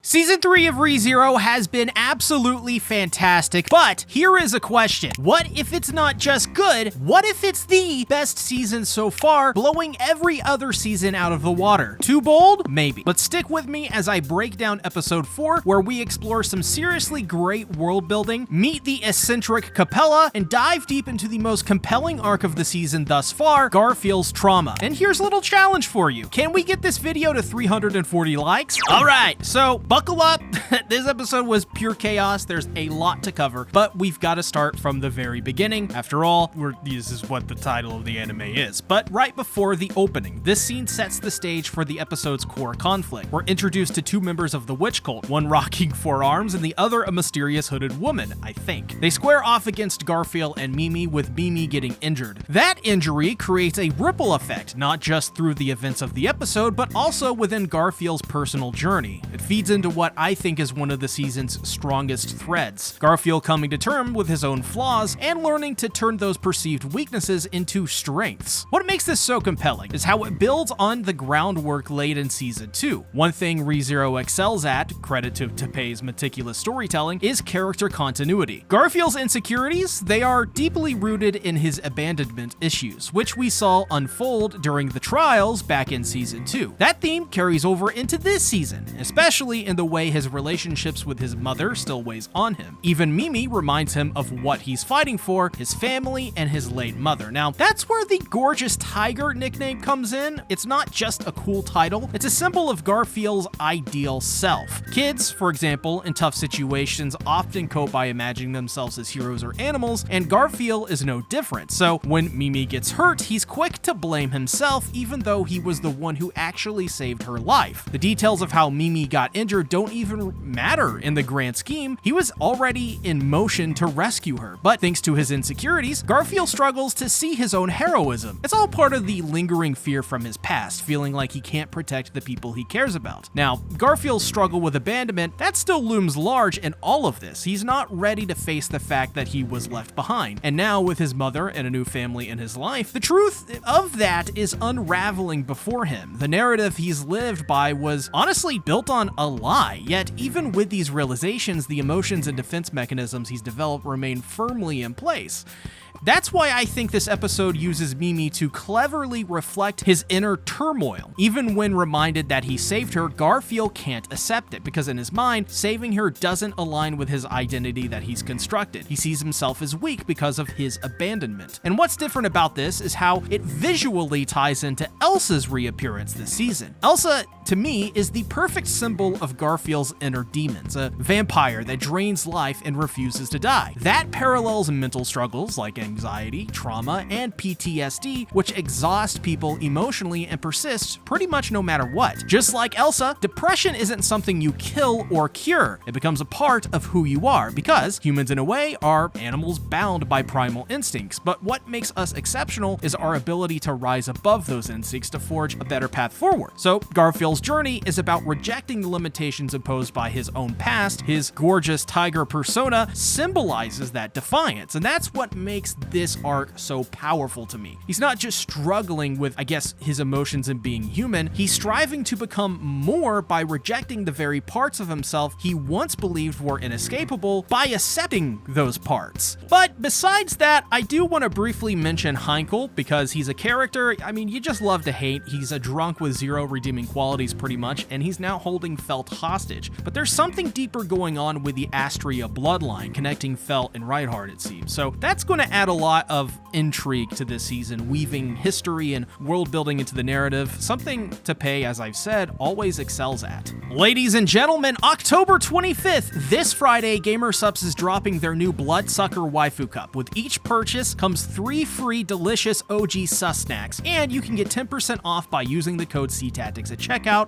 Season 3 of ReZero has been absolutely fantastic, but here is a question. What if it's not just good? What if it's the best season so far, blowing every other season out of the water? Too bold? Maybe. But stick with me as I break down episode 4, where we explore some seriously great world building, meet the eccentric Capella, and dive deep into the most compelling arc of the season thus far, Garfield's trauma. And here's a little challenge for you. Can we get this video to 340 likes? All right, so buckle up. This episode was pure chaos. There's a lot to cover, but we've got to start from the very beginning. After all, this is what the title of the anime is. But right before the opening, this scene sets the stage for the episode's core conflict. We're introduced to two members of the witch cult, one rocking four arms and the other a mysterious hooded woman, I think. They square off against Garfield and Mimi, with Mimi getting injured. That injury creates a ripple effect, not just through the events of the episode, but also within Garfield's personal journey. It feeds into what I think is one of the season's strongest threads. Garfield coming to terms with his own flaws and learning to turn those perceived weaknesses into strengths. What makes this so compelling is how it builds on the groundwork laid in season 2. One thing ReZero excels at, credit to Tappei's meticulous storytelling, is character continuity. Garfield's insecurities, they are deeply rooted in his abandonment issues, which we saw unfold during the trials back in season 2. That theme carries over into this season, especially in the way his relationships with his mother still weighs on him. Even Mimi reminds him of what he's fighting for, his family and his late mother. Now, that's where the gorgeous tiger nickname comes in. It's not just a cool title, it's a symbol of Garfield's ideal self. Kids, for example, in tough situations often cope by imagining themselves as heroes or animals, and Garfield is no different. So when Mimi gets hurt, he's quick to blame himself, even though he was the one who actually saved her life. The details of how Mimi got injured don't even matter in the grand scheme. He was already in motion to rescue her, but thanks to his insecurities, Garfield struggles to see his own heroism. It's all part of the lingering fear from his past, feeling like he can't protect the people he cares about. Now, Garfield's struggle with abandonment, that still looms large in all of this. He's not ready to face the fact that he was left behind. And now, with his mother and a new family in his life, the truth of that is unraveling before him. The narrative he's lived by was honestly built on a lie, yet even with these realizations, the emotions and defense mechanisms he's developed remain firmly in place. That's why I think this episode uses Mimi to cleverly reflect his inner turmoil. Even when reminded that he saved her, Garfield can't accept it, because in his mind, saving her doesn't align with his identity that he's constructed. He sees himself as weak because of his abandonment. And what's different about this is how it visually ties into Elsa's reappearance this season. Elsa, to me, is the perfect symbol of Garfield's inner demons, a vampire that drains life and refuses to die. That parallels mental struggles like anxiety, trauma, and PTSD, which exhaust people emotionally and persist pretty much no matter what. Just like Elsa, depression isn't something you kill or cure. It becomes a part of who you are, because humans in a way are animals bound by primal instincts. But what makes us exceptional is our ability to rise above those instincts to forge a better path forward. So Garfield's journey is about rejecting the limitations imposed by his own past. His gorgeous tiger persona symbolizes that defiance, and that's what makes this arc so powerful to me. He's not just struggling with, I guess, his emotions and being human. He's striving to become more by rejecting the very parts of himself he once believed were inescapable by accepting those parts. But besides that, I do want to briefly mention Heinkel, because he's a character, I mean, you just love to hate. He's a drunk with zero redeeming qualities pretty much, and he's now holding Felt hostage. But there's something deeper going on with the Astria bloodline connecting Felt and Reinhardt, it seems. So that's going to add a lot of intrigue to this season, weaving history and world building into the narrative, something Tappei, as I've said, always excels at. Ladies and gentlemen, October 25th, this Friday, GamerSupps is dropping their new Bloodsucker Waifu Cup. With each purchase comes 3 free delicious OG sus snacks, and you can get 10% off by using the code CTactics at checkout,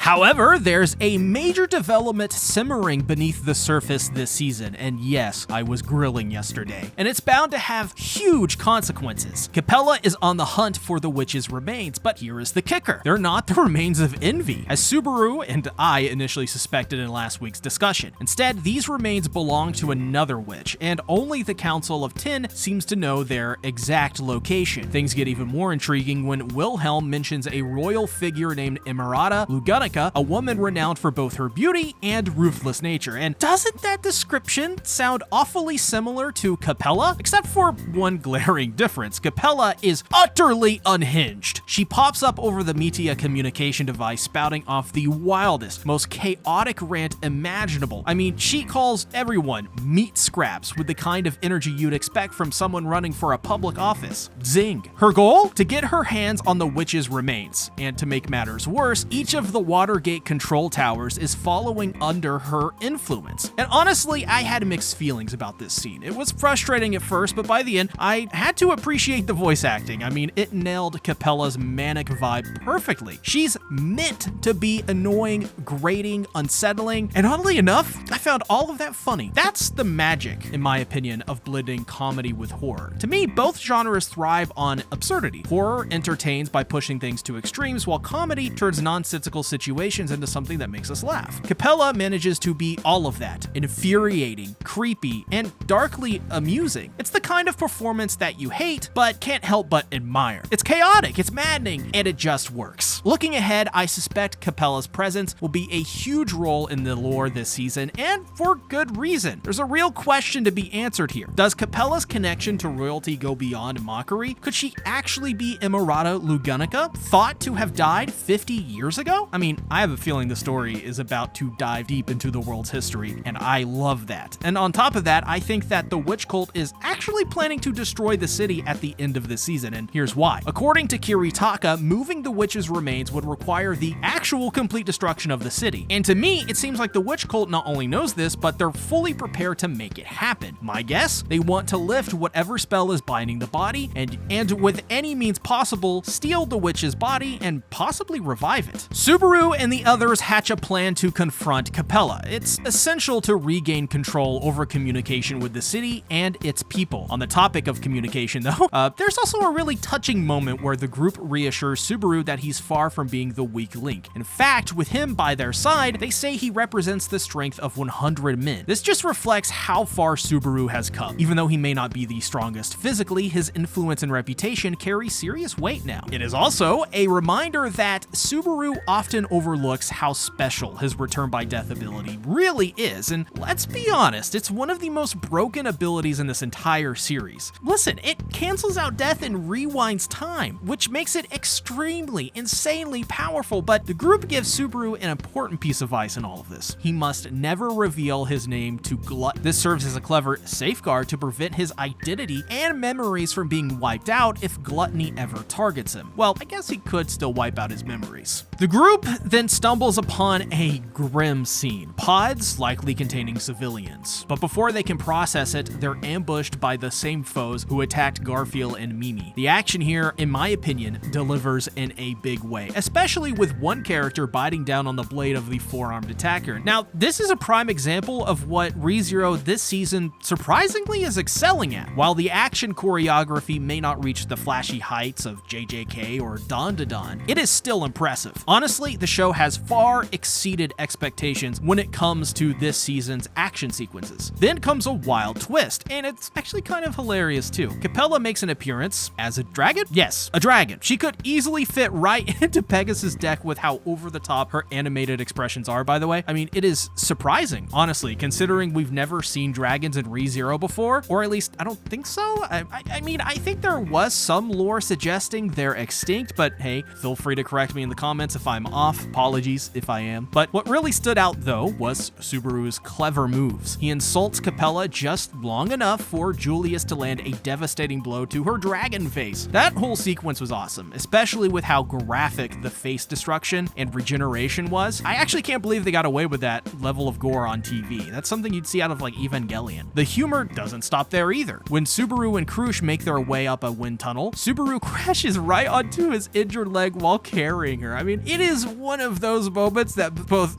However, there's a major development simmering beneath the surface this season, and yes, I was grilling yesterday, and it's bound to have huge consequences. Capella is on the hunt for the witch's remains, but here is the kicker. They're not the remains of envy, as Subaru and I initially suspected in last week's discussion. Instead, these remains belong to another witch, and only the Council of 10 seems to know their exact location. Things get even more intriguing when Wilhelm mentions a royal figure named Emerata Lugunica, a woman renowned for both her beauty and ruthless nature. And doesn't that description sound awfully similar to Capella? Except for one glaring difference. Capella is utterly unhinged. She pops up over the Metia communication device, spouting off the wildest, most chaotic rant imaginable. I mean, she calls everyone meat scraps with the kind of energy you'd expect from someone running for a public office. Zing. Her goal? To get her hands on the witch's remains. And to make matters worse, each of the Watergate control towers is following under her influence. And honestly, I had mixed feelings about this scene. It was frustrating at first, but by the end, I had to appreciate the voice acting. I mean, it nailed Capella's manic vibe perfectly. She's meant to be annoying, grating, unsettling, and oddly enough, I found all of that funny. That's the magic, in my opinion, of blending comedy with horror. To me, both genres thrive on absurdity. Horror entertains by pushing things to extremes, while comedy turns nonsensical situations into something that makes us laugh. Capella manages to be all of that, infuriating, creepy, and darkly amusing. It's the kind of performance that you hate, but can't help but admire. It's chaotic, it's maddening, and it just works. Looking ahead, I suspect Capella's presence will be a huge role in the lore this season, and for good reason. There's a real question to be answered here. Does Capella's connection to royalty go beyond mockery? Could she actually be Emerata Lugunica, thought to have died 50 years ago? I mean, I have a feeling the story is about to dive deep into the world's history, and I love that. And on top of that, I think that the witch cult is actually planning to destroy the city at the end of the season, and here's why. According to Kiritaka, moving the witch's remains would require the actual complete destruction of the city. And to me, it seems like the witch cult not only knows this, but they're fully prepared to make it happen. My guess? They want to lift whatever spell is binding the body, and with any means possible, steal the witch's body and possibly revive it. Subaru and the others hatch a plan to confront Capella. It's essential to regain control over communication with the city and its people. On the topic of communication though, there's also a really touching moment where the group reassures Subaru that he's far from being the weak link. In fact, with him by their side, they say he represents the strength of 100 men. This just reflects how far Subaru has come. Even though he may not be the strongest physically, his influence and reputation carry serious weight now. It is also a reminder that Subaru often overlooks how special his return by death ability really is, and let's be honest, it's one of the most broken abilities in this entire series. Listen, it cancels out death and rewinds time, which makes it extremely, insanely powerful, but the group gives Subaru an important piece of advice in all of this. He must never reveal his name to Glut. This serves as a clever safeguard to prevent his identity and memories from being wiped out if Gluttony ever targets him. Well, I guess he could still wipe out his memories. The group then stumbles upon a grim scene. Pods likely containing civilians. But before they can process it, they're ambushed by the same foes who attacked Garfield and Mimi. The action here, in my opinion, delivers in a big way, especially with one character biting down on the blade of the four-armed attacker. Now, this is a prime example of what ReZero this season surprisingly is excelling at. While the action choreography may not reach the flashy heights of JJK or Don to Don, it is still impressive. Honestly, the show has far exceeded expectations when it comes to this season's action sequences. Then comes a wild twist, and it's actually kind of hilarious too. Capella makes an appearance as a dragon? Yes, a dragon. She could easily fit right into Pegasus' deck with how over the top her animated expressions are, by the way. I mean, it is surprising, honestly, considering we've never seen dragons in ReZero before, or at least I don't think so. I mean, I think there was some lore suggesting they're extinct, but hey, feel free to correct me in the comments if I'm off. Apologies if I am. But what really stood out though was Subaru's clever moves. He insults Capella just long enough for Julius to land a devastating blow to her dragon face. That whole sequence was awesome, especially with how graphic the face destruction and regeneration was. I actually can't believe they got away with that level of gore on TV. That's something you'd see out of like Evangelion. The humor doesn't stop there either. When Subaru and Krush make their way up a wind tunnel, Subaru crashes right onto his injured leg while carrying her. I mean, it is one one of those moments that both,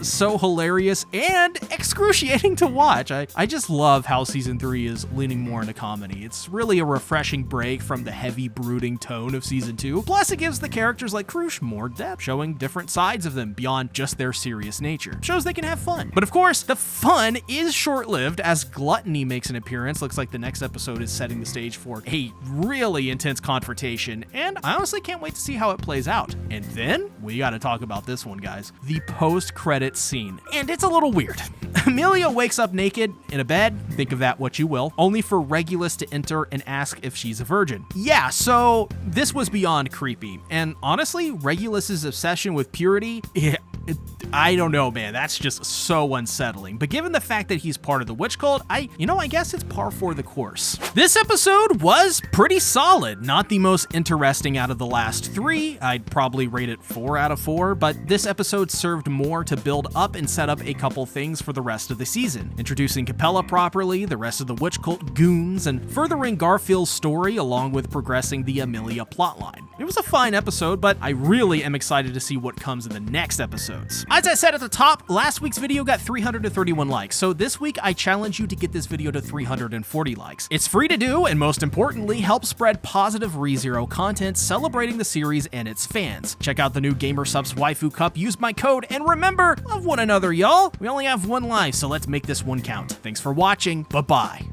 so hilarious and excruciating to watch. I just love how season 3 is leaning more into comedy. It's really a refreshing break from the heavy, brooding tone of season 2. Plus, it gives the characters like Krush more depth, showing different sides of them beyond just their serious nature. Shows they can have fun. But of course, the fun is short-lived as Gluttony makes an appearance. Looks like the next episode is setting the stage for a really intense confrontation, and I honestly can't wait to see how it plays out. And then, we gotta talk about this one, guys. The post-credits scene. And it's a little weird. Amelia wakes up naked in a bed, think of that what you will, only for Regulus to enter and ask if she's a virgin. Yeah, so this was beyond creepy. And honestly, Regulus's obsession with purity, I don't know, man. That's just so unsettling. But given the fact that he's part of the witch cult, I guess it's par for the course. This episode was pretty solid. Not the most interesting out of the last 3. I'd probably rate it 4 out of 4, but this episode served more to build up and set up a couple things for the rest of the season. Introducing Capella properly, the rest of the witch cult goons, and furthering Garfield's story along with progressing the Amelia plotline. It was a fine episode, but I really am excited to see what comes in the next episodes. As I said at the top, last week's video got 331 likes, so this week I challenge you to get this video to 340 likes. It's free to do, and most importantly, help spread positive ReZero content celebrating the series and its fans. Check out the new GamerSupps Waifu Cup, use my code, and remember, love one another, y'all. We only have one life, so let's make this one count. Thanks for watching, bye-bye.